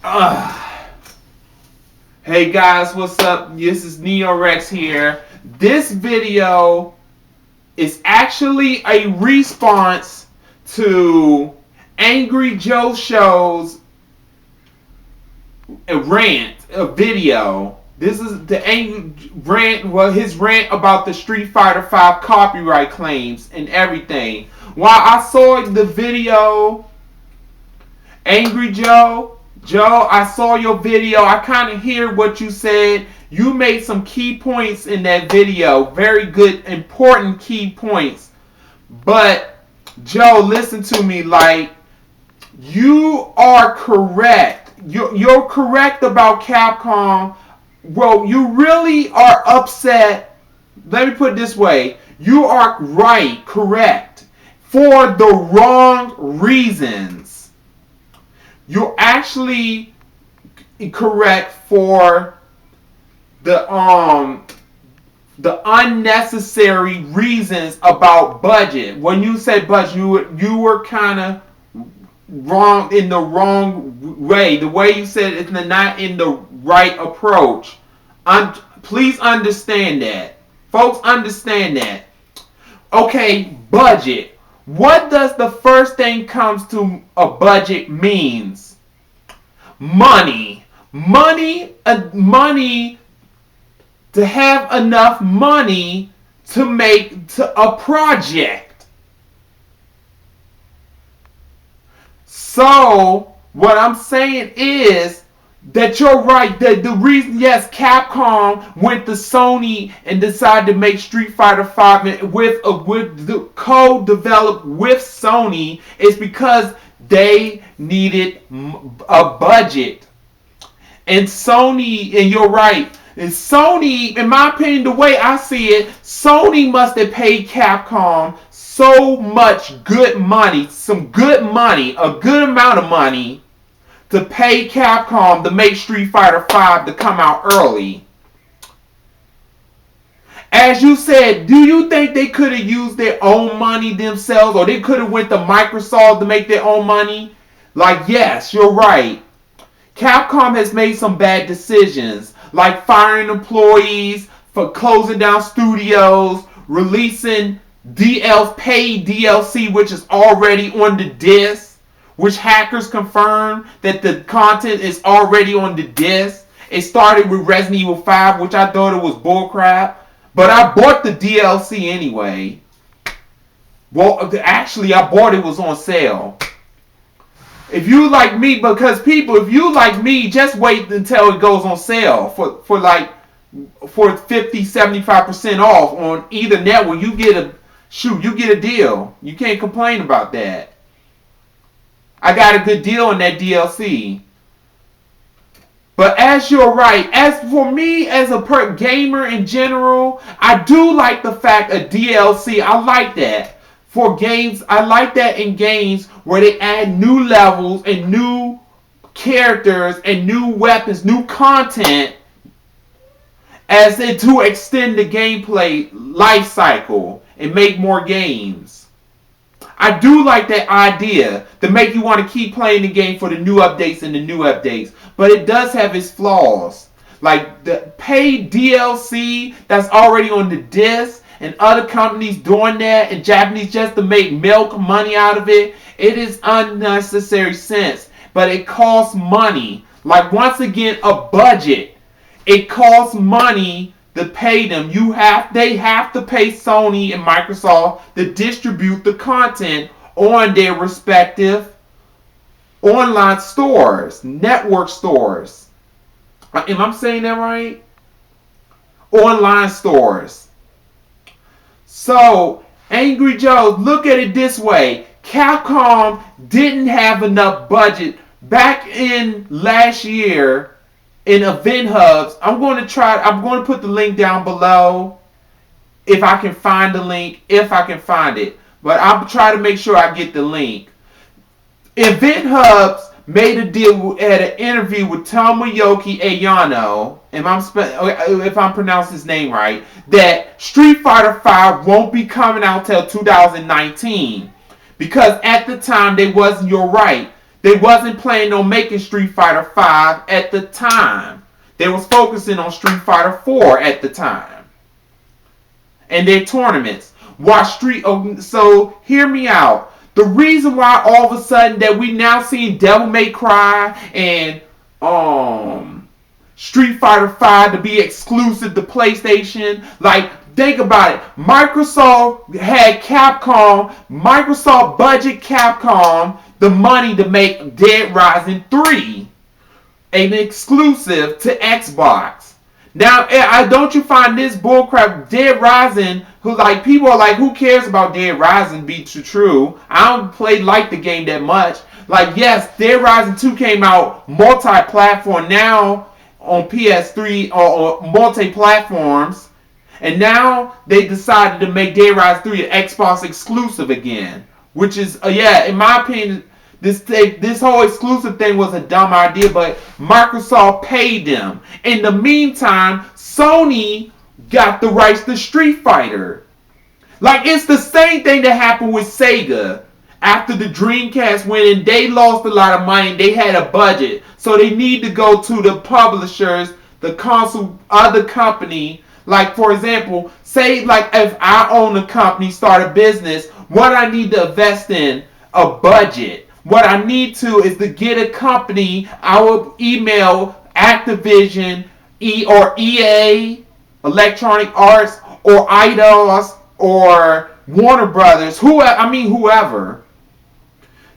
Hey guys, what's up? This is Neo-ReXX here. This video is actually a response to Angry Joe Show's a video. This is the angry rant, his rant about the Street Fighter V copyright claims and everything. While I saw the video, Angry Joe, I saw your video. I kind of hear what you said. You made some key points in that video. Very good, important key points. But, Joe, listen to me. Like, you are correct. You're correct about Capcom. Well, you really are upset. Let me put it this way. You are right, correct, for the wrong reasons. You're actually correct for the unnecessary reasons about budget. When you said budget, you were kind of wrong in the wrong way. The way you said it's not in the right approach. Please understand that, folks. Understand that. Okay, budget. What does the first thing comes to a budget means? Money. Money to have enough money to make a project. So, what I'm saying is that you're right. The reason, yes, Capcom went to Sony and decided to make Street Fighter V with the co-developed with Sony is because they needed a budget. And Sony, and you're right, and Sony, in my opinion, the way I see it, Sony must have paid Capcom so much good money, a good amount of money, to pay Capcom to make Street Fighter V to come out early. As you said, do you think they could have used their own money themselves, or they could have went to Microsoft to make their own money? Like, yes, you're right. Capcom has made some bad decisions, like firing employees, for closing down studios, releasing paid DLC, which is already on the disc, which hackers confirmed that the content is already on the disc. It started with Resident Evil 5, which I thought it was bullcrap, but I bought the DLC anyway. Well, actually, I bought it was on sale. If you like me, because people, if you like me, just wait until it goes on sale for 50-75% off on either network. You get a deal. You can't complain about that. I got a good deal on that DLC. But as you're right, as for me as a gamer in general, I do like the fact of DLC. I like that. For games, I like that in games where they add new levels and new characters and new weapons, new content, as it to extend the gameplay life cycle and make more games. I do like that idea to make you want to keep playing the game for the new updates and the new updates. But it does have its flaws. Like the paid DLC that's already on the disc and other companies doing that and Japanese just to make milk money out of it. It is unnecessary sense. But it costs money. Like once again, a budget. It costs money to pay them. They have to pay Sony and Microsoft to distribute the content on their respective online stores, network stores. Am I saying that right? Online stores. So, Angry Joe, look at it this way. Capcom didn't have enough budget back in last year in event hubs. I'm going to put the link down below if I can find the link, But I'll try to make sure I get the link. Event hubs made a deal at an interview with Tomoyuki Ayano, if I'm pronouncing his name right, that Street Fighter V won't be coming out till 2019. Because at the time, you're right, They wasn't planning on making Street Fighter 5 at the time. They was focusing on Street Fighter 4 at the time. And their tournaments. So hear me out. The reason why all of a sudden that we now seeing Devil May Cry and Street Fighter 5 to be exclusive to PlayStation, like, think about it. Microsoft had Capcom, Microsoft budget Capcom the money to make Dead Rising 3 an exclusive to Xbox. Now, don't you find this bullcrap? Dead Rising, people are like, who cares about Dead Rising? Be true. I don't like the game that much. Like, yes, Dead Rising 2 came out multi-platform now on PS3 or multi-platforms. And now they decided to make Dead Rising 3 an Xbox exclusive again. Which is, in my opinion, this whole exclusive thing was a dumb idea, but Microsoft paid them. In the meantime, Sony got the rights to Street Fighter. Like, it's the same thing that happened with Sega. After the Dreamcast went in, they lost a lot of money. They had a budget. So they need to go to the publishers, the console, other company. Like, for example, say, like, if I own a company, start a business, what I need to invest in? A budget. What I need to is to get a company. I will email Activision, or EA, Electronic Arts, or Eidos, or Warner Brothers, whoever,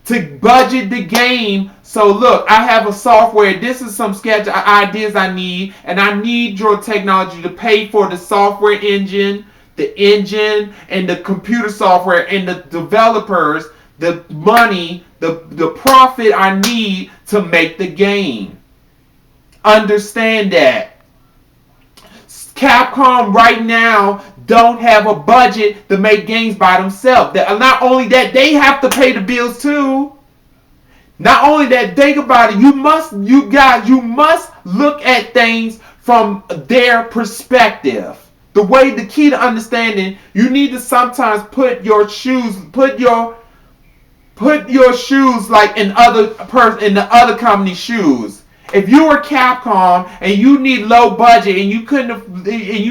to budget the game. So look, I have a software. This is some sketch ideas I need, and I need your technology to pay for the software engine, and the computer software, and the developers, the money, the profit I need to make the game. Understand that. Capcom right now don't have a budget to make games by themselves. Not only that, they have to pay the bills too. Not only that, think about it. You must look at things from their perspective. The key to understanding, you need to sometimes put your shoes like in the other company's shoes. If you were Capcom and you need low budget and you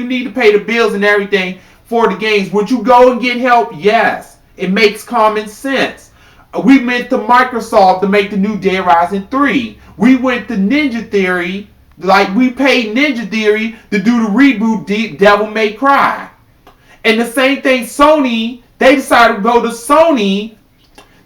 need to pay the bills and everything for the games, would you go and get help? Yes. It makes common sense. We went to Microsoft to make the new Dead Rising 3. We went to Ninja Theory, like we paid Ninja Theory to do the reboot Devil May Cry. And the same thing, Sony, they decided to go to Sony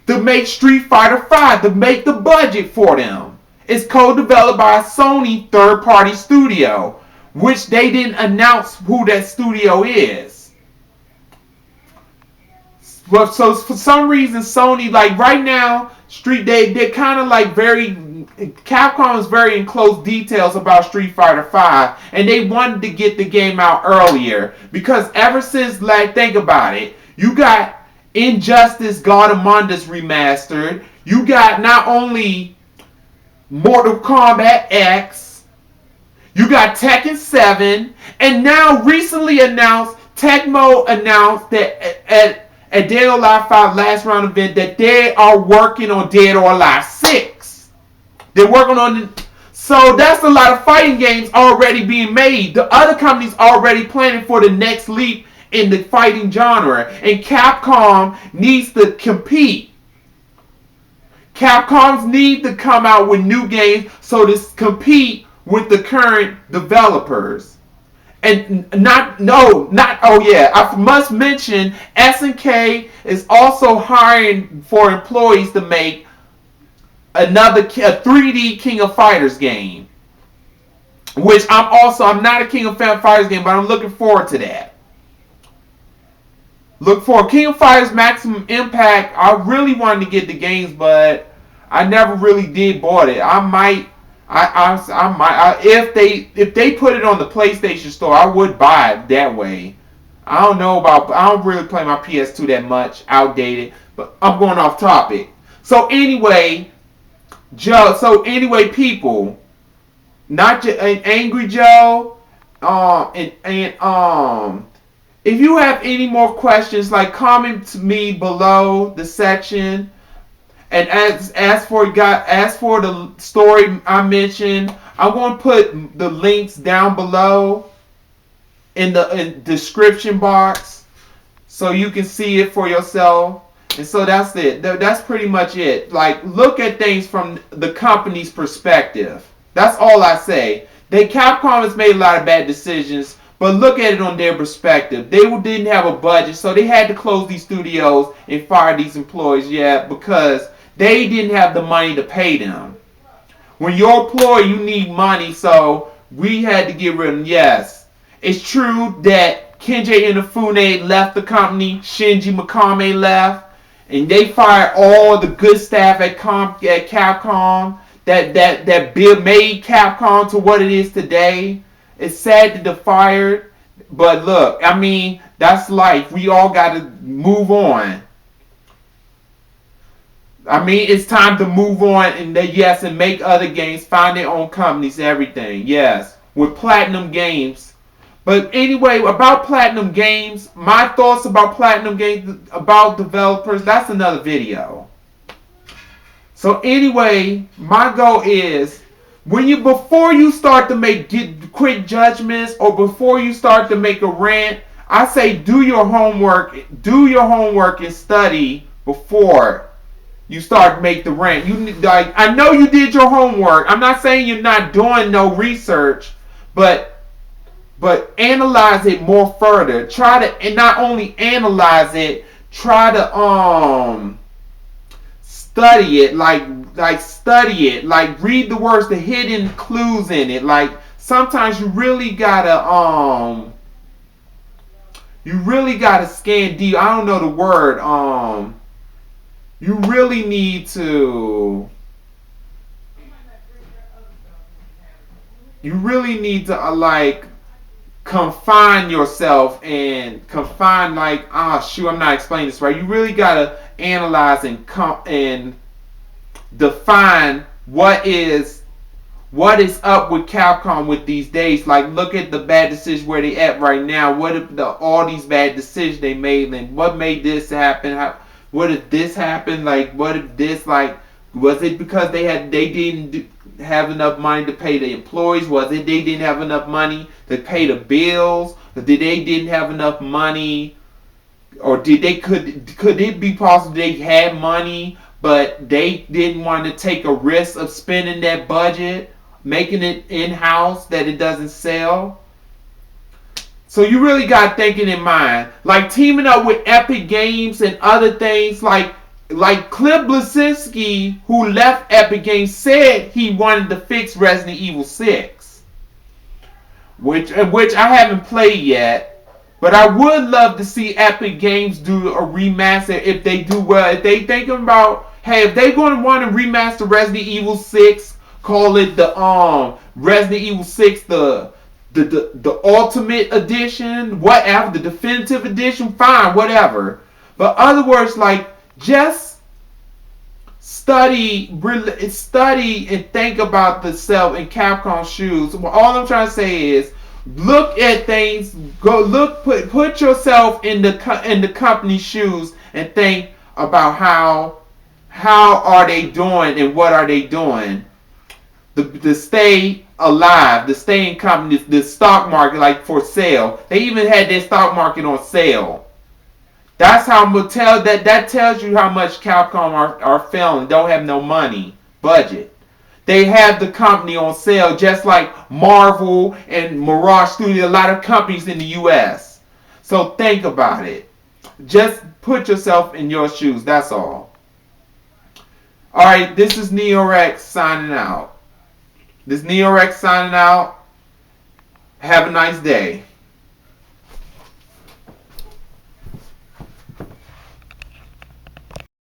to make Street Fighter 5, to make the budget for them. It's co-developed by a Sony third-party studio, which they didn't announce who that studio is. Well, so for some reason, Sony, like right now, they're kind of like Capcom is very in close details about Street Fighter 5, and they wanted to get the game out earlier because ever since, like, think about it, you got Injustice God Among Us remastered, you got not only Mortal Kombat X, you got Tekken 7, and now recently announced, Tecmo announced that at Dead or Alive 5 last round event that they are working on Dead or Alive 6. They're working on so that's a lot of fighting games already being made. The other companies already planning for the next leap in the fighting genre. And Capcom needs to compete. Capcom needs to come out with new games so to compete with the current developers. And I must mention SNK is also hiring for employees to make a 3D King of Fighters game. Which I'm not a King of Fighters game, but I'm looking forward to that. Look for King of Fighters Maximum Impact. I really wanted to get the games, but I never really did bought it. I might. If they put it on the PlayStation Store, I would buy it that way. I don't really play my PS2 that much, outdated, but I'm going off topic. So anyway, people, not just Angry Joe, if you have any more questions, like comment to me below the section. And as for the story I mentioned, I'm going to put the links down below in the description box so you can see it for yourself. And so that's it. That's pretty much it. Like, look at things from the company's perspective. That's all I say. Capcom has made a lot of bad decisions, but look at it on their perspective. They didn't have a budget, so they had to close these studios and fire these employees. Yeah, because they didn't have the money to pay them. When you're employed, you need money, so we had to get rid of them. Yes, it's true that Kenji Inafune left the company, Shinji Mikami left, and they fired all the good staff at Capcom that made Capcom to what it is today. It's sad that they're fired, but look, I mean, that's life. We all got to move on. I mean, it's time to move on and make other games, find their own companies, everything. Yes, with Platinum Games. But anyway, about Platinum Games, my thoughts about Platinum Games, about developers, that's another video. So anyway, my goal is before you start to get quick judgments or before you start to make a rant, I say do your homework and study before you start to make the rant. I know you did your homework. I'm not saying you're not doing no research, but analyze it more further. Try to, and not only analyze it, try to study it, like study it, like read the words, the hidden clues in it. Like sometimes you really gotta scan deep. I don't know the word. You really need to like confine yourself and confine I'm not explaining this right. You really gotta analyze and define what is up with Capcom with these days. Like, look at the bad decisions where they at right now. What if all these bad decisions they made, and what made this happen? What if this happened? Like, what if this, like, was it because they didn't have enough money to pay the employees? Was it they didn't have enough money to pay the bills? Or did they didn't have enough money? Or could it be possible they had money, but they didn't want to take a risk of spending that budget, making it in-house that it doesn't sell? So you really got to think it in mind. Like teaming up with Epic Games and other things like Cliff Bleszinski, who left Epic Games, said he wanted to fix Resident Evil 6. Which I haven't played yet. But I would love to see Epic Games do a remaster if they do well. If they thinking about, hey, if they're going to want to remaster Resident Evil 6, call it the Resident Evil 6 the Ultimate Edition, whatever, the Definitive Edition, fine, whatever. But other words, like, just study and think about the self in Capcom's shoes. All I'm trying to say is, look at things, put yourself in the company's shoes and think about how are they doing and what are they doing to stay alive, to stay in company, the stock market, like for sale. They even had their stock market on sale. That's how that tells you how much Capcom are failing, don't have no money, budget. They have the company on sale just like Marvel and Mirage Studio, a lot of companies in the US. So think about it. Just put yourself in your shoes, that's all. Alright, this is Neo-ReXX signing out. Have a nice day.